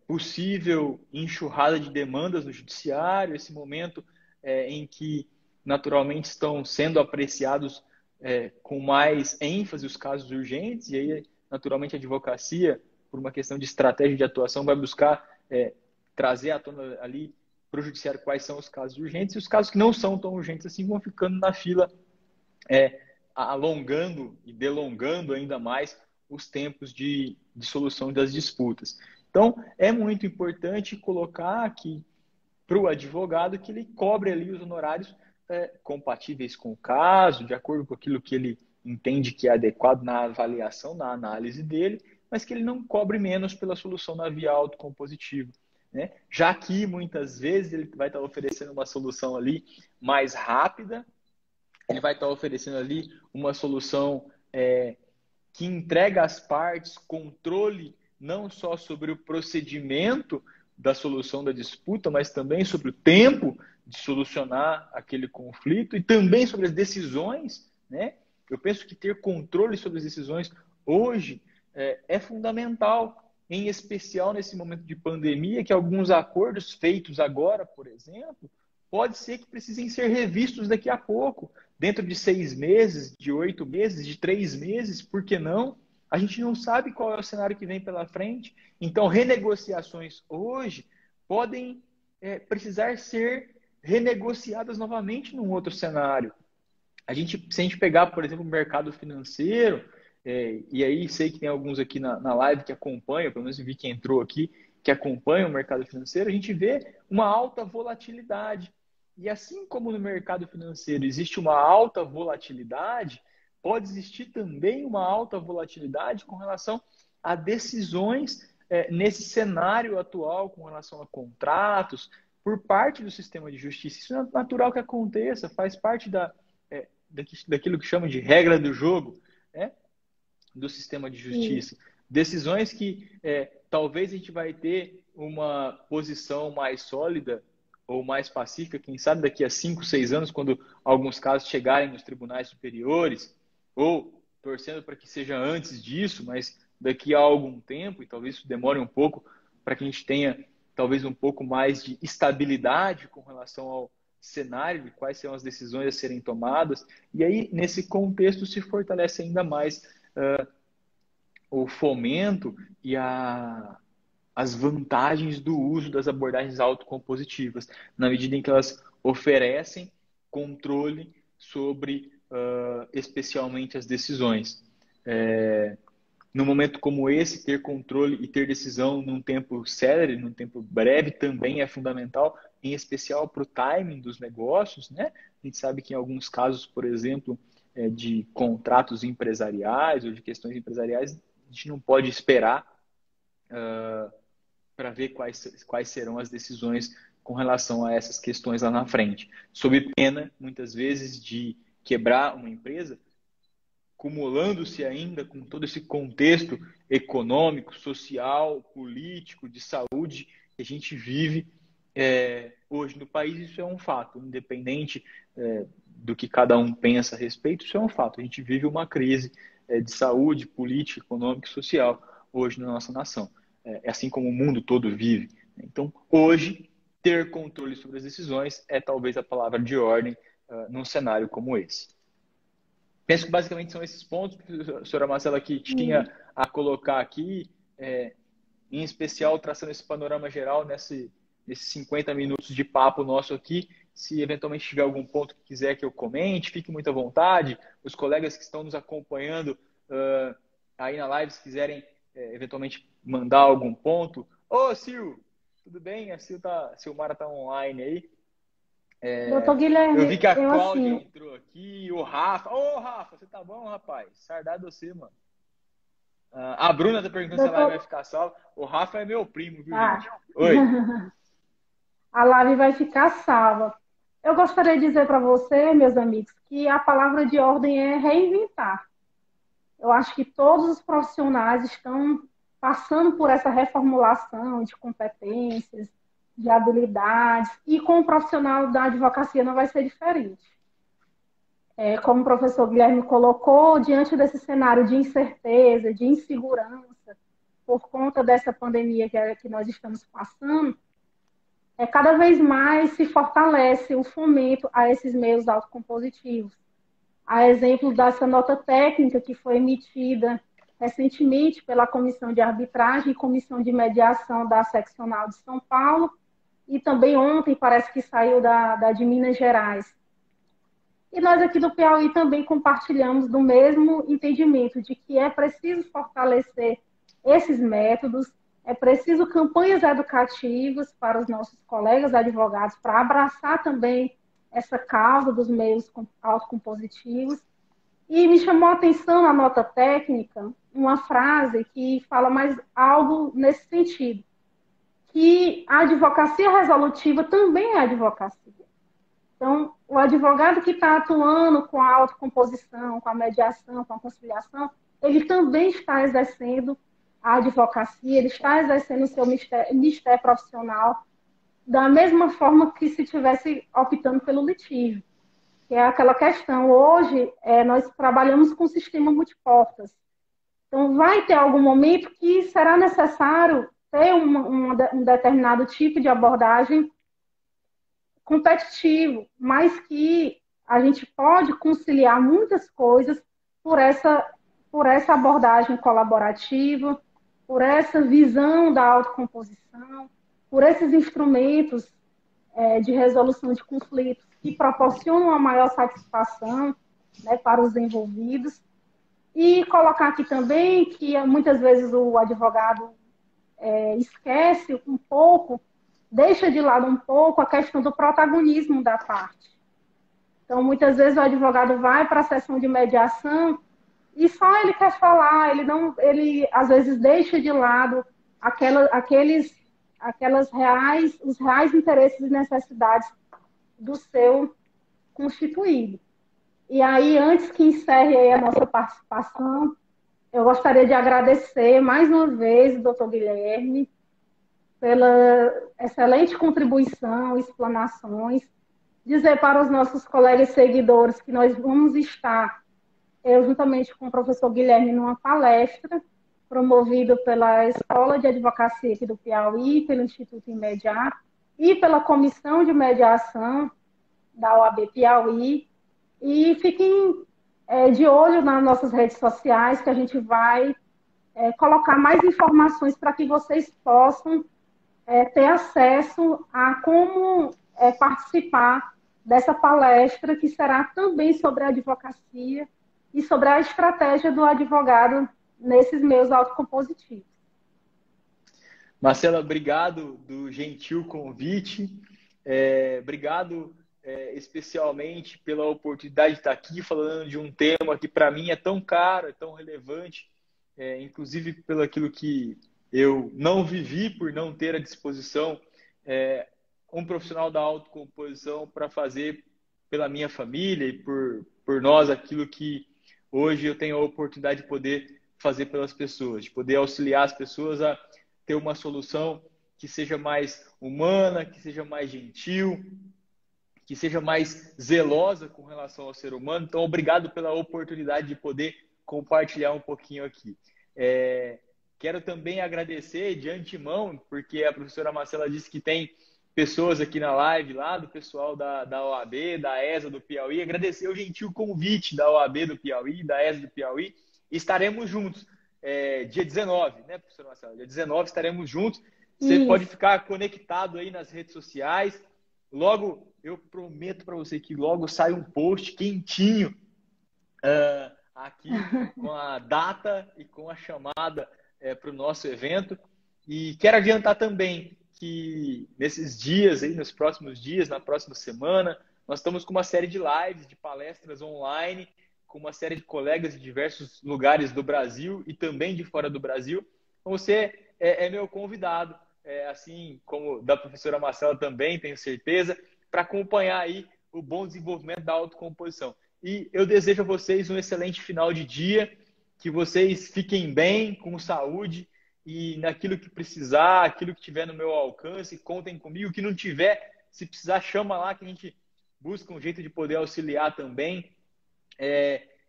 possível enxurrada de demandas no judiciário, esse momento em que naturalmente estão sendo apreciados com mais ênfase os casos urgentes, e aí naturalmente a advocacia, por uma questão de estratégia de atuação, vai buscar trazer à tona ali para o judiciário quais são os casos urgentes, e os casos que não são tão urgentes assim vão ficando na fila, alongando e delongando ainda mais os tempos de solução das disputas. Então, é muito importante colocar aqui para o advogado que ele cobre ali os honorários compatíveis com o caso, de acordo com aquilo que ele entende que é adequado na avaliação, na análise dele, mas que ele não cobre menos pela solução na via autocompositiva, né? Já que muitas vezes ele vai estar oferecendo uma solução ali mais rápida, ele vai estar oferecendo ali uma solução que entrega às partes controle não só sobre o procedimento da solução da disputa, mas também sobre o tempo de solucionar aquele conflito e também sobre as decisões, né? Eu penso que ter controle sobre as decisões hoje é fundamental, em especial nesse momento de pandemia, que alguns acordos feitos agora, por exemplo, pode ser que precisem ser revistos daqui a pouco, dentro de 6 meses, de 8 meses, de 3 meses, por que não? A gente não sabe qual é o cenário que vem pela frente. Então, renegociações hoje podem precisar ser renegociadas novamente num outro cenário. Se a gente pegar, por exemplo, o mercado financeiro, e aí sei que tem alguns aqui na live que acompanham, pelo menos vi que entrou aqui, que acompanham o mercado financeiro, a gente vê uma alta volatilidade. E assim como no mercado financeiro existe uma alta volatilidade, pode existir também uma alta volatilidade com relação a decisões nesse cenário atual com relação a contratos por parte do sistema de justiça. Isso é natural que aconteça, faz parte daquilo que chamam de regra do jogo, né? Do sistema de justiça. Decisões que talvez a gente vai ter uma posição mais sólida ou mais pacífica, quem sabe daqui a 5, 6 anos, quando alguns casos chegarem nos tribunais superiores, ou torcendo para que seja antes disso, mas daqui a algum tempo, e talvez isso demore um pouco, para que a gente tenha talvez um pouco mais de estabilidade com relação ao cenário de quais são as decisões a serem tomadas, e aí, nesse contexto, se fortalece ainda mais o fomento e as vantagens do uso das abordagens autocompositivas, na medida em que elas oferecem controle sobre, especialmente, as decisões. Num momento como esse, ter controle e ter decisão num tempo célere, num tempo breve, também é fundamental, em especial para o timing dos negócios, né? A gente sabe que em alguns casos, por exemplo, de contratos empresariais ou de questões empresariais, a gente não pode esperar para ver quais serão as decisões com relação a essas questões lá na frente. Sob pena, muitas vezes, de quebrar uma empresa, acumulando-se ainda com todo esse contexto econômico, social, político, de saúde que a gente vive hoje no país. Isso é um fato, independente do que cada um pensa a respeito, isso é um fato. A gente vive uma crise de saúde, política, econômica e social hoje na nossa nação. Assim como o mundo todo vive. Então, hoje, ter controle sobre as decisões é talvez a palavra de ordem num cenário como esse. Penso que basicamente são esses pontos, senhora Marcela, que tinha a colocar aqui, em especial traçando esse panorama geral nesses 50 minutos de papo nosso aqui. Se eventualmente tiver algum ponto que quiser que eu comente, fique muito à vontade. Os colegas que estão nos acompanhando aí na live, se quiserem eventualmente mandar algum ponto. Ô, Sil, tudo bem? A Silmara está online aí. Doutor Guilherme, eu vi que a Cláudia entrou aqui, o Rafa. Ô, Rafa, você tá bom, rapaz? Saudade de você, mano. A Bruna tá perguntando se a live vai ficar salva. O Rafa é meu primo, viu, gente? Oi. A live vai ficar salva. Eu gostaria de dizer para você, meus amigos, que a palavra de ordem é reinventar. Eu acho que todos os profissionais estão passando por essa reformulação de competências, de habilidades, e com o profissional da advocacia não vai ser diferente. Como o professor Guilherme colocou, diante desse cenário de incerteza, de insegurança, por conta dessa pandemia que nós estamos passando, cada vez mais se fortalece o fomento a esses meios autocompositivos. A exemplo dessa nota técnica que foi emitida recentemente pela Comissão de Arbitragem e Comissão de Mediação da Seccional de São Paulo, e também ontem parece que saiu da de Minas Gerais. E nós aqui do Piauí também compartilhamos do mesmo entendimento de que é preciso fortalecer esses métodos, é preciso campanhas educativas para os nossos colegas advogados, para abraçar também essa causa dos meios autocompositivos. E me chamou a atenção na nota técnica uma frase que fala mais algo nesse sentido, que a advocacia resolutiva também é advocacia. Então, o advogado que está atuando com a autocomposição, com a mediação, com a conciliação, ele também está exercendo a advocacia, ele está exercendo o seu mistério profissional da mesma forma que se estivesse optando pelo litígio, que é aquela questão. Hoje, nós trabalhamos com o sistema multiportas. Então, vai ter algum momento que será necessário ter um determinado tipo de abordagem competitivo, mas que a gente pode conciliar muitas coisas por essa abordagem colaborativa, por essa visão da autocomposição, por esses instrumentos de resolução de conflitos que proporcionam uma maior satisfação, né, para os envolvidos. E colocar aqui também que muitas vezes o advogado esquece um pouco, deixa de lado um pouco a questão do protagonismo da parte. Então, muitas vezes o advogado vai para a sessão de mediação e só ele quer falar, ele às vezes deixa de lado os reais interesses e necessidades do seu constituído. E aí, antes que encerre aí a nossa participação, eu gostaria de agradecer mais uma vez o doutor Guilherme pela excelente contribuição, explanações, dizer para os nossos colegas seguidores que nós vamos estar, eu juntamente com o professor Guilherme, numa palestra promovida pela Escola de Advocacia aqui do Piauí, pelo Instituto Imediar e pela Comissão de Mediação da OAB Piauí. E fiquem de olho nas nossas redes sociais, que a gente vai colocar mais informações para que vocês possam ter acesso a como participar dessa palestra, que será também sobre a advocacia e sobre a estratégia do advogado nesses meios autocompositivos. Marcela, obrigado do gentil convite. Obrigado especialmente pela oportunidade de estar aqui falando de um tema que para mim é tão caro, é tão relevante, inclusive pelo aquilo que eu não vivi por não ter à disposição um profissional da autocomposição para fazer pela minha família e por nós aquilo que hoje eu tenho a oportunidade de poder fazer pelas pessoas, de poder auxiliar as pessoas a ter uma solução que seja mais humana, que seja mais gentil, que seja mais zelosa com relação ao ser humano. Então, obrigado pela oportunidade de poder compartilhar um pouquinho aqui. Quero também agradecer de antemão, porque a professora Marcela disse que tem pessoas aqui na live lá, do pessoal da OAB, da ESA do Piauí. Agradecer o gentil convite da OAB do Piauí, da ESA do Piauí. Estaremos juntos dia 19, né, professora Marcela? Dia 19 estaremos juntos. Você pode ficar conectado aí nas redes sociais. Logo, eu prometo para você que logo sai um post quentinho aqui com a data e com a chamada para o nosso evento. E quero adiantar também que nesses dias, aí, nos próximos dias, na próxima semana, nós estamos com uma série de lives, de palestras online, com uma série de colegas de diversos lugares do Brasil e também de fora do Brasil. Então, você é meu convidado, assim como da professora Marcela também, tenho certeza, para acompanhar aí o bom desenvolvimento da autocomposição. E eu desejo a vocês um excelente final de dia, que vocês fiquem bem, com saúde, e naquilo que precisar, aquilo que tiver no meu alcance, contem comigo. Que não tiver, se precisar, chama lá que a gente busca um jeito de poder auxiliar também.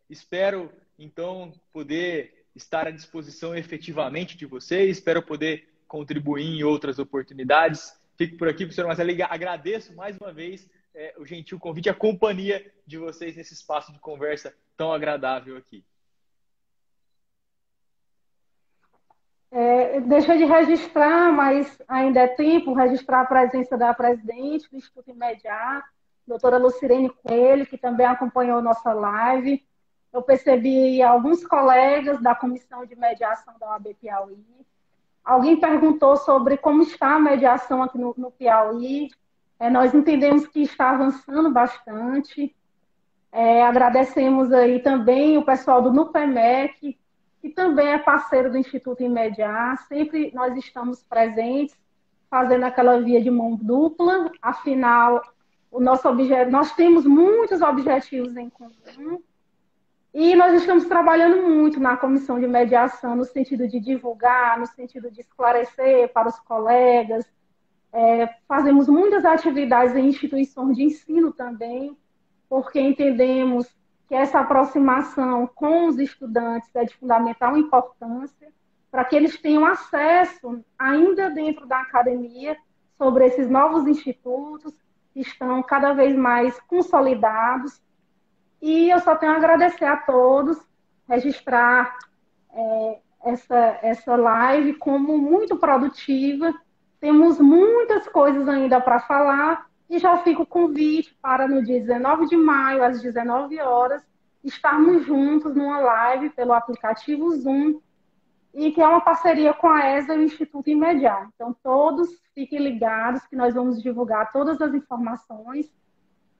Espero, então, poder estar à disposição efetivamente de vocês. Espero poder contribuir em outras oportunidades. Fico por aqui, professora Marcela. Agradeço mais uma vez o gentil convite e a companhia de vocês nesse espaço de conversa tão agradável aqui. Deixa de registrar, mas ainda é tempo, registrar a presença da presidente do Instituto Imediar, doutora Lucirene Coelho, que também acompanhou nossa live. Eu percebi alguns colegas da Comissão de Mediação da OAB Piauí. Alguém perguntou sobre como está a mediação aqui no Piauí. Nós entendemos que está avançando bastante. Agradecemos aí também o pessoal do NUPEMEC, que também é parceiro do Instituto Imediar. Sempre nós estamos presentes, fazendo aquela via de mão dupla. Afinal, nós temos muitos objetivos em comum e nós estamos trabalhando muito na comissão de mediação no sentido de divulgar, no sentido de esclarecer para os colegas. Fazemos muitas atividades em instituições de ensino também, porque entendemos que essa aproximação com os estudantes é de fundamental importância para que eles tenham acesso, ainda dentro da academia, sobre esses novos institutos que estão cada vez mais consolidados. E eu só tenho a agradecer a todos, registrar essa live como muito produtiva. Temos muitas coisas ainda para falar, e já fica o convite para no dia 19 de maio, às 19 horas, estarmos juntos numa live pelo aplicativo Zoom, e que é uma parceria com a ESA e o Instituto Imediar. Então, todos fiquem ligados que nós vamos divulgar todas as informações,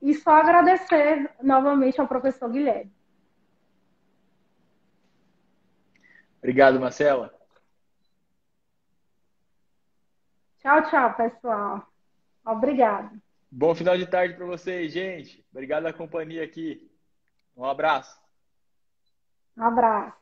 e só agradecer novamente ao professor Guilherme. Obrigado, Marcela. Tchau, tchau, pessoal. Obrigada. Bom final de tarde para vocês, gente. Obrigado pela companhia aqui. Um abraço. Um abraço.